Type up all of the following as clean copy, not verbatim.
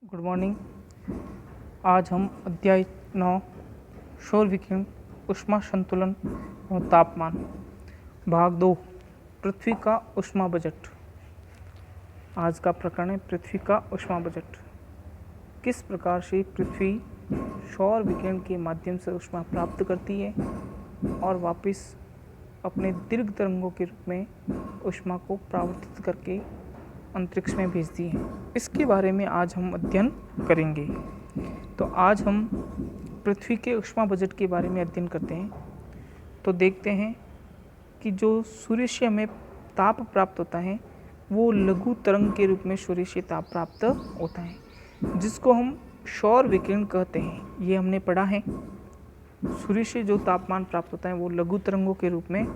Good morning. आज हम अध्याय 9 सौर विकिरण, ऊष्मा संतुलन और तापमान, भाग 2, पृथ्वी का ऊष्मा बजट। आज का प्रकरण है पृथ्वी का ऊष्मा बजट। किस प्रकार से पृथ्वी सौर विकिरण के माध्यम से ऊष्मा प्राप्त करती है और वापस अपने दीर्घ तरंगों के रूप में ऊष्मा को परावर्तित करके अंतरिक्ष में भेजती है। इसके बारे में आज हम अध्ययन करेंगे। तो आज हम पृथ्वी के ऊष्मा बजट के बारे में अध्ययन करते हैं। तो देखते हैं कि जो सूर्य से हमें ताप प्राप्त होता है वो लघु तरंग के रूप में सूर्य से ताप प्राप्त होता है, जिसको हम सौर विकिरण कहते हैं। ये हमने पढ़ा है। सूर्य से जो तापमान प्राप्त होता है वो लघु तरंगों के रूप में,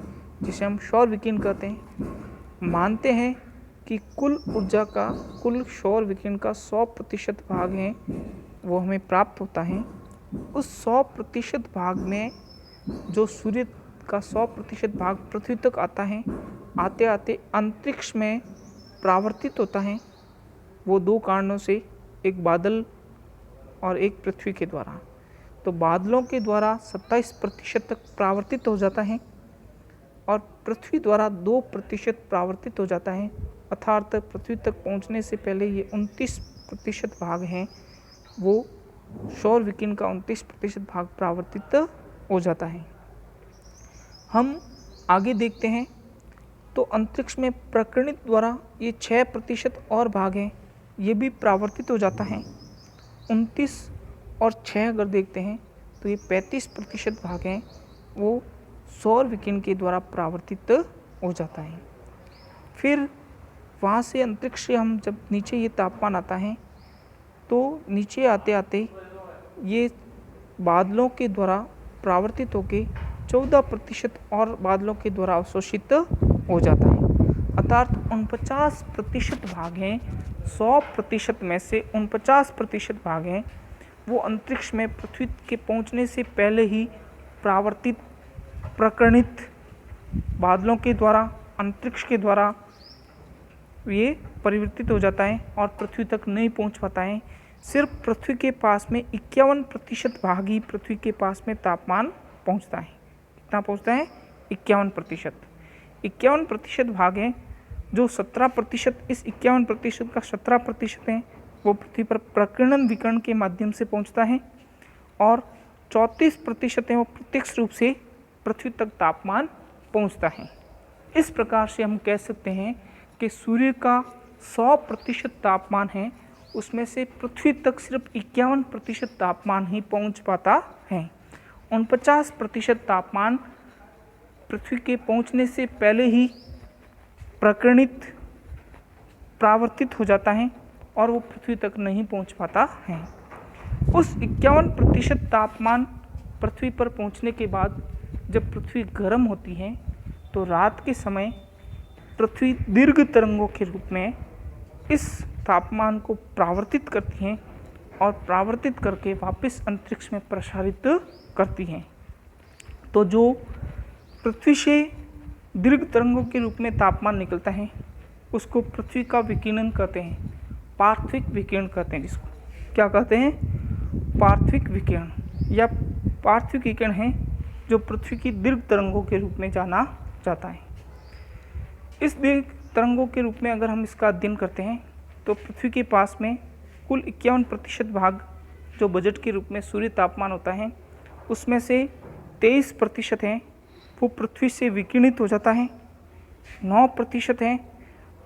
जिसे हम सौर विकिरण कहते हैं। मानते हैं कि कुल ऊर्जा का, कुल सौर विकिरण का 100% भाग है वो हमें प्राप्त होता है। उस 100% भाग में जो सूर्य का 100% भाग पृथ्वी तक आता है, आते आते अंतरिक्ष में परावर्तित होता है। वो दो कारणों से, एक बादल और एक पृथ्वी के द्वारा। तो बादलों के द्वारा 27% तक परावर्तित हो जाता है और पृथ्वी द्वारा 2% परावर्तित हो जाता है। अर्थात पृथ्वी तक पहुंचने से पहले ये 29% भाग हैं, वो सौर विकिरण का 29% भाग परावर्तित हो जाता है। हम आगे देखते हैं तो अंतरिक्ष में प्रकीर्णित द्वारा ये 6% और भाग हैं, ये भी परावर्तित हो जाता है। 29 और 6 अगर देखते हैं तो ये 35% भाग हैं, वो सौर विकिरण के द्वारा परावर्तित हो जाता है। फिर वहाँ से अंतरिक्ष से हम जब नीचे ये तापमान आता है तो नीचे आते आते ये बादलों के द्वारा परावर्तित होकर 14% और बादलों के द्वारा अवशोषित हो जाता है। अर्थात 49% भाग हैं, 100% में से 49% भाग हैं वो अंतरिक्ष में पृथ्वी के पहुँचने से पहले ही परावर्तित, प्रकीर्णित बादलों के द्वारा, अंतरिक्ष के द्वारा ये परिवर्तित हो जाता है और पृथ्वी तक नहीं पहुंच पाता है। सिर्फ पृथ्वी के पास में 51% भाग ही पृथ्वी के पास में तापमान पहुंचता है। कितना पहुंचता है? 51%। 51% भाग है, जो 17%, इस 51% का 17% है वो पृथ्वी पर प्रकीर्णन विकिरण के माध्यम से पहुंचता है और 34% है वो प्रत्यक्ष रूप से पृथ्वी तक तापमान पहुंचता है। इस प्रकार से हम कह सकते हैं कि सूर्य का 100% तापमान है, उसमें से पृथ्वी तक सिर्फ 51% तापमान ही पहुंच पाता है। 49% तापमान पृथ्वी के पहुंचने से पहले ही प्रकीर्णित, परावर्तित हो जाता है और वो पृथ्वी तक नहीं पहुंच पाता है। उस 51% तापमान पृथ्वी पर पहुंचने के बाद जब पृथ्वी गर्म होती है तो रात के समय पृथ्वी दीर्घ तरंगों के रूप में इस तापमान को परावर्तित करती है और परावर्तित करके वापस अंतरिक्ष में प्रसारित करती है। तो जो पृथ्वी से दीर्घ तरंगों के रूप में तापमान निकलता है उसको पृथ्वी का विकिरण कहते हैं, पार्थिव विकिरण कहते हैं। जिसको क्या कहते हैं? पार्थिव विकिरण या पार्थिव विकिरण है जो पृथ्वी की दीर्घ तरंगों के रूप में जाना जाता है। इस दीर्घ तरंगों के रूप में अगर हम इसका अध्ययन करते हैं तो पृथ्वी के पास में कुल 51% भाग जो बजट के रूप में सूर्य तापमान होता है, उसमें से 23% है वो पृथ्वी से विकिरणित हो जाता है, 9% है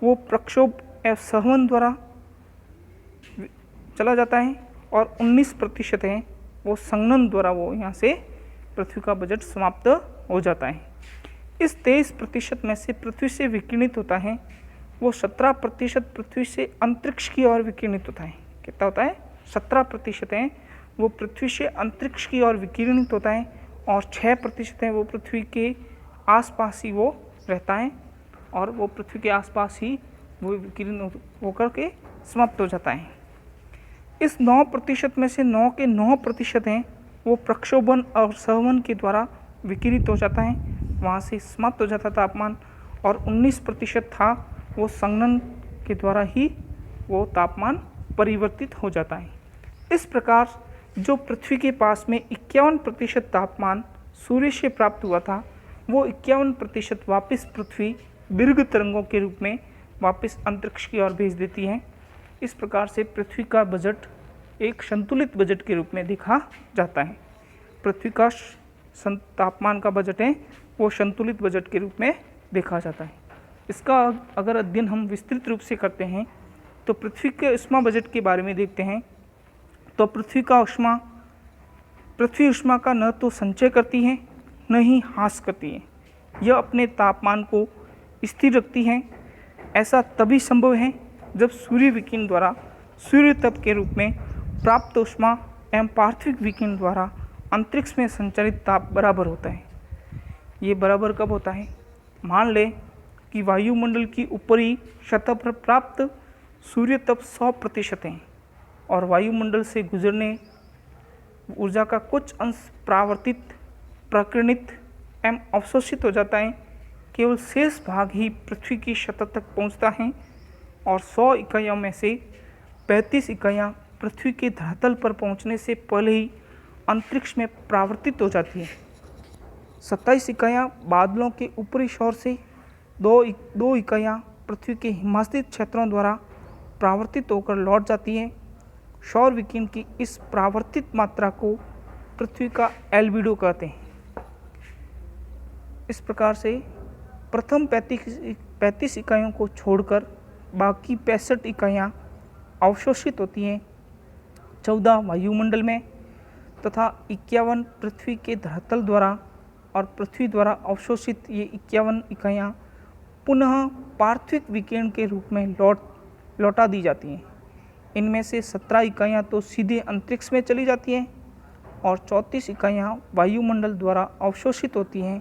वो प्रक्षोभ या संवहन द्वारा चला जाता है और 19% है वो संघनन द्वारा वो यहाँ से पृथ्वी का बजट समाप्त हो जाता है। इस 23% में से पृथ्वी से विकिरणित होता है वो 17% पृथ्वी से अंतरिक्ष की ओर विकिरणित होता है। कितना होता है? 17% है वो पृथ्वी से अंतरिक्ष की ओर विकिरणित होता है और 6% है वो पृथ्वी के आसपास ही वो रहता है और वो पृथ्वी के आसपास ही वो विकिरण होकर के समाप्त हो जाता है। इस 9% में से 9 के 9% हैं वो प्रक्षोभन और संवहन के द्वारा विकिरित हो जाता है, वहाँ से समाप्त हो जाता तापमान, और 19% था वो संघनन के द्वारा ही वो तापमान परिवर्तित हो जाता है। इस प्रकार जो पृथ्वी के पास में 51% तापमान सूर्य से प्राप्त हुआ था, वो 51% वापस पृथ्वी दीर्घ तरंगों के रूप में वापस अंतरिक्ष की ओर भेज देती है। इस प्रकार से पृथ्वी का बजट एक संतुलित बजट के रूप में देखा जाता है। पृथ्वी का तापमान का बजट है वो संतुलित बजट के रूप में देखा जाता है। इसका अगर अध्ययन हम विस्तृत रूप से करते हैं तो पृथ्वी के ऊष्मा बजट के बारे में देखते हैं। तो पृथ्वी ऊष्मा का न तो संचय करती है न ही ह्रास करती है। यह अपने तापमान को स्थिर रखती है। ऐसा तभी संभव है जब सूर्य विकिरण द्वारा सूर्य तप के रूप में प्राप्त ऊष्मा एवं पार्थिव विकिरण द्वारा अंतरिक्ष में संचारित ताप बराबर होता है। ये बराबर कब होता है? मान लें कि वायुमंडल की ऊपरी सतह पर प्राप्त सूर्य तप 100% है और वायुमंडल से गुजरने ऊर्जा का कुछ अंश प्रावर्तित, प्रकीर्णित एवं अवशोषित हो जाता है। केवल शेष भाग ही पृथ्वी की सतह तक पहुंचता है और 100 इकाइयों में से 35 इकाइयाँ पृथ्वी के धरातल पर पहुंचने से पहले ही अंतरिक्ष में परावर्तित हो जाती है। 27 इकाइयाँ बादलों के ऊपरी छोर से, दो इकाइयाँ पृथ्वी के हिमाच्छादित क्षेत्रों द्वारा परावर्तित होकर लौट जाती हैं। सौर विकिरण की इस परावर्तित मात्रा को पृथ्वी का एल्बिडो कहते हैं। इस प्रकार से प्रथम 35 इकाइयों को छोड़कर बाकी 65 इकाइयाँ अवशोषित होती हैं। 14 वायुमंडल में तथा 51 पृथ्वी के धरातल द्वारा और पृथ्वी द्वारा अवशोषित ये 51 इकाइयाँ पुनः पार्थिव विकिरण के रूप में लौटा दी जाती हैं। इनमें से 17 इकाइयाँ तो सीधे अंतरिक्ष में चली जाती हैं और 34 इकाइयाँ वायुमंडल द्वारा अवशोषित होती हैं।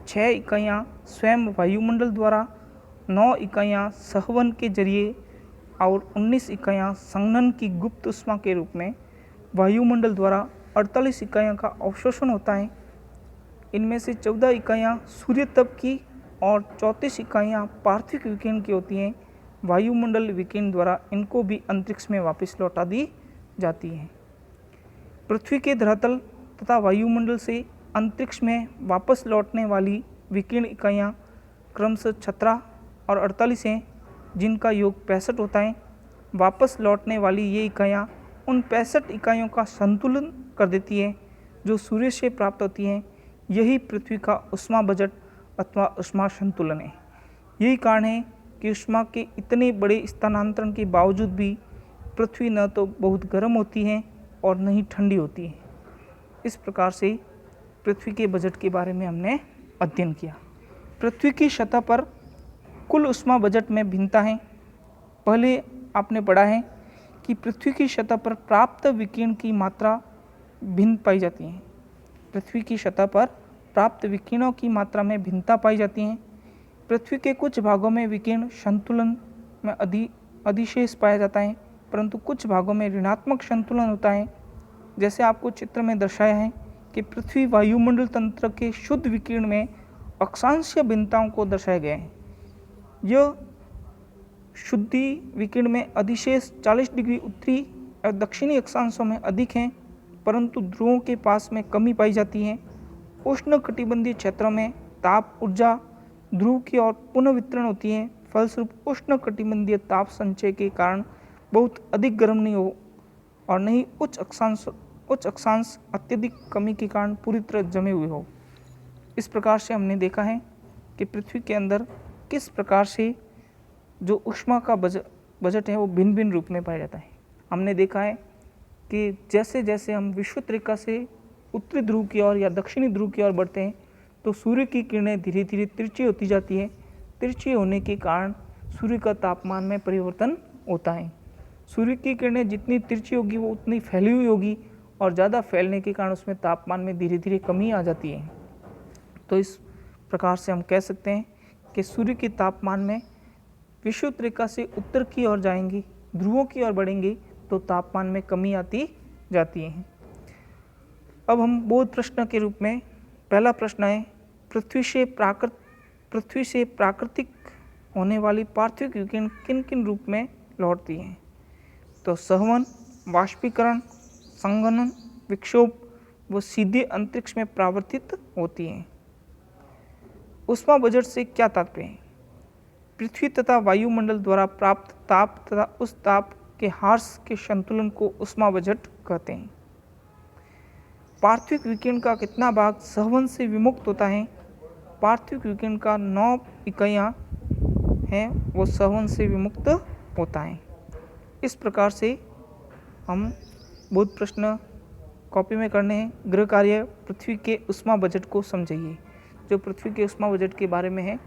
6 इकाइयाँ स्वयं वायुमंडल द्वारा, 9 इकाइयाँ सहवन के जरिए और 19 इकाइयाँ संघनन की गुप्त ऊष्मा के रूप में वायुमंडल द्वारा 48 इकाइयों का अवशोषण होता है। इनमें से 14 इकाइयाँ सूर्य तप की और 34 इकाइयाँ पार्थिव विकिरण की होती हैं। वायुमंडल विकिरण द्वारा इनको भी अंतरिक्ष में वापस लौटा दी जाती हैं। पृथ्वी के धरातल तथा वायुमंडल से अंतरिक्ष में वापस लौटने वाली विकिरण इकाइयाँ क्रमशः 17 और 48 हैं, जिनका योग 65 होता है। वापस लौटने वाली ये इकाइयाँ उन 65 इकाइयों का संतुलन कर देती है जो सूर्य से प्राप्त होती हैं। यही पृथ्वी का ऊष्मा बजट अथवा ऊष्मा संतुलन है। यही कारण है कि ऊष्मा के इतने बड़े स्थानांतरण के बावजूद भी पृथ्वी न तो बहुत गर्म होती है और न ही ठंडी होती है। इस प्रकार से पृथ्वी के बजट के बारे में हमने अध्ययन किया। पृथ्वी की सतह पर कुल ऊष्मा बजट में भिन्नता है। पहले आपने पढ़ा है कि पृथ्वी की सतह पर प्राप्त विकिरण की मात्रा भिन्न पाई जाती है। पृथ्वी की सतह पर प्राप्त विकिरणों की मात्रा में भिन्नता पाई जाती है। पृथ्वी के कुछ भागों में विकिरण संतुलन में अधिशेष पाया जाता है, परंतु कुछ भागों में ऋणात्मक संतुलन होता है। जैसे आपको चित्र में दर्शाया है कि पृथ्वी वायुमंडल तंत्र के शुद्ध विकिरण में अक्षांशीय भिन्नताओं को दर्शाया गया है। यह शुद्धि विकिरण में अधिशेष 40 डिग्री उत्तरी और दक्षिणी अक्षांशों में अधिक हैं, परंतु ध्रुवों के पास में कमी पाई जाती है। उष्णकटिबंधीय क्षेत्रों में ताप ऊर्जा ध्रुव की ओर पुनः वितरण होती है। फलस्वरूप उष्णकटिबंधीय ताप संचय के कारण बहुत अधिक गर्म नहीं हो और नहीं उच्च अक्षांश अत्यधिक कमी के कारण पूरी तरह जमे हुए हो। इस प्रकार से हमने देखा है कि पृथ्वी के अंदर किस प्रकार से जो ऊष्मा का बजट है वो भिन्न भिन्न रूप में पाया जाता है। हमने देखा है कि जैसे जैसे हम विषुवत रेखा से उत्तरी ध्रुव की ओर या दक्षिणी ध्रुव की ओर बढ़ते हैं तो सूर्य की किरणें धीरे धीरे तिरछी होती जाती है। तिरछी होने के कारण सूर्य का तापमान में परिवर्तन होता है। सूर्य की किरणें जितनी तिरछी होगी वो उतनी फैली हुई होगी और ज़्यादा फैलने के कारण उसमें तापमान में धीरे धीरे कमी आ जाती है। तो इस प्रकार से हम कह सकते हैं कि सूर्य के तापमान में विषुवत रेखा से उत्तर की ओर जाएंगी, ध्रुवों की ओर बढ़ेंगे तो तापमान में कमी आती जाती है। अब हम बोध प्रश्न के रूप में पहला प्रश्न है, पृथ्वी से प्राकृतिक होने वाली पार्थिव विकिरण किन किन रूप में लौटती हैं। तो सहवन, वाष्पीकरण, संघनन, विक्षोभ वो सीधे अंतरिक्ष में परावर्तित होती हैं। ऊष्मा बजट से क्या तात्पर्य है? पृथ्वी तथा वायुमंडल द्वारा प्राप्त ताप तथा उस ताप के ह्रास के संतुलन को ऊष्मा बजट कहते हैं। पार्थिव विकिरण का कितना भाग सहवन से विमुक्त होता है? पार्थिव विकिरण का 9 इकाइयाँ हैं वो सहवन से विमुक्त होता है। इस प्रकार से हम बहुत प्रश्न कॉपी में करने हैं। गृह कार्य पृथ्वी के ऊष्मा बजट को समझिए। जो पृथ्वी के ऊष्मा बजट के बारे में है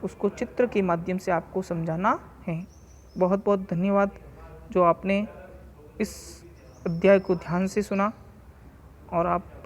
उसको चित्र के माध्यम से आपको समझाना है। बहुत बहुत धन्यवाद जो आपने इस अध्याय को ध्यान से सुना और आप